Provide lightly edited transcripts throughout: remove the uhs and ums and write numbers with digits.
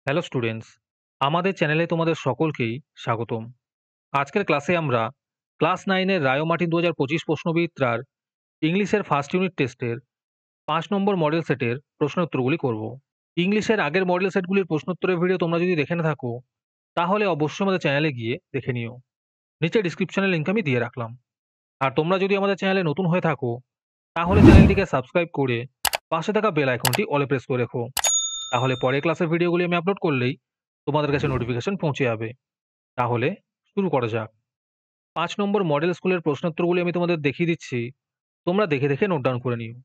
Hello students, আমাদের চ্যানেলে তোমাদের সকলকেই স্বাগতম। আজকের ক্লাসে আমরা ক্লাস 9-এর রায়োমাটি 2025 প্রশ্নবিচিত্রার ইংলিশের ফার্স্ট ইউনিট টেস্টের 5 নম্বর মডেল সেটের প্রশ্নোত্তরগুলি করব। ইংলিশের আগের মডেল সেটগুলির প্রশ্নোত্তরের ভিডিও তোমরা যদি দেখে না থাকো, তাহলে অবশ্যই আমাদের চ্যানেলে গিয়ে দেখে নিও। নিচে ডিসক্রিপশনের লিঙ্ক আমি দিয়ে রাখলাম। আর তোমরা যদি আমাদের চ্যানেলে নতুন হয়ে থাকো, তাহলে চ্যানেলটিকে সাবস্ক্রাইব করে পাশে থাকা বেল আইকনটি অলে প্রেস করে রেখো। তাহলে পরের ক্লাসের ভিডিওগুলি আমি আপলোড করলেই তোমাদের কাছে নোটিফিকেশন পৌঁছে যাবে। তাহলে শুরু করা যাক। ৫ নম্বর মডেল স্কুলের প্রশ্নোত্তরগুলি আমি তোমাদের দেখিয়ে দিচ্ছি। তোমরা দেখে দেখে নোট ডাউন করে নিও।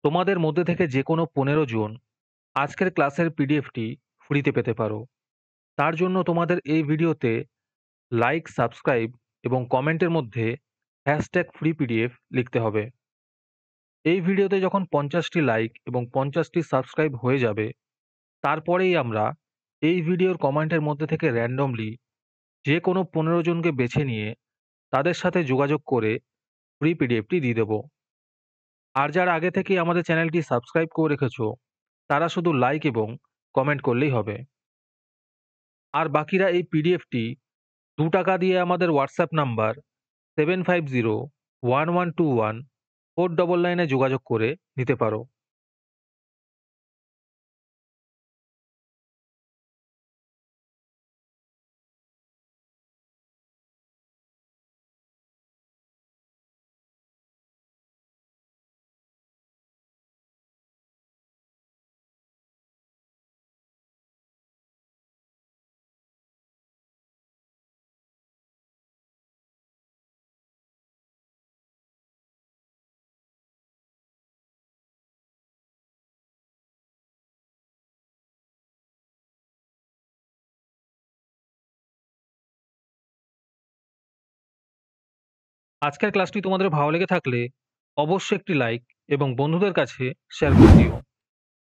তোমাদের মধ্যে থেকে যে কোনো ১৫ জন আজকের ক্লাসের পিডিএফটি ফ্রিতে পেতে পারো। তার জন্য তোমাদের এই ভিডিওতে লাইক, সাবস্ক্রাইব এবং কমেন্টের মধ্যে #ফ্রি পিডিএফ লিখতে হবে। এই ভিডিওতে যখন ৫০টি লাইক এবং ৫০টি সাবস্ক্রাইব হয়ে যাবে, তারপরেই আমরা এই ভিডিওর কমেন্টের মধ্যে থেকে র্যান্ডমলি যে কোনো ১৫ জনকে বেছে নিয়ে তাদের সাথে যোগাযোগ করে ফ্রি পিডিএফটি দিয়ে দেব। আর যারা আগে থেকেই আমাদের চ্যানেলটি সাবস্ক্রাইব করে রেখেছো, তারা শুধু লাইক এবং কমেন্ট করলেই হবে। আর বাকিরা এই পিডিএফটি ৳২ দিয়ে আমাদের হোয়াটসঅ্যাপ নাম্বার 7501121499 এ যোগাযোগ করে নিতে পারো। আজকের ক্লাসটি তোমাদের ভালো লেগে থাকলে অবশ্যই একটি লাইক এবং বন্ধুদের কাছে শেয়ার করে দিও।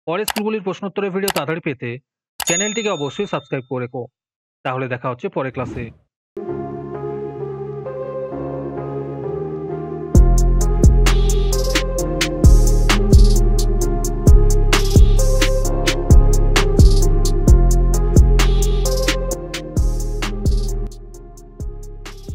পরের স্কুলগুলির প্রশ্নোত্তরের ভিডিও তাড়াতাড়ি পেতে চ্যানেলটিকে অবশ্যই সাবস্ক্রাইব করে রেখো। তাহলে দেখা হচ্ছে পরের ক্লাসে।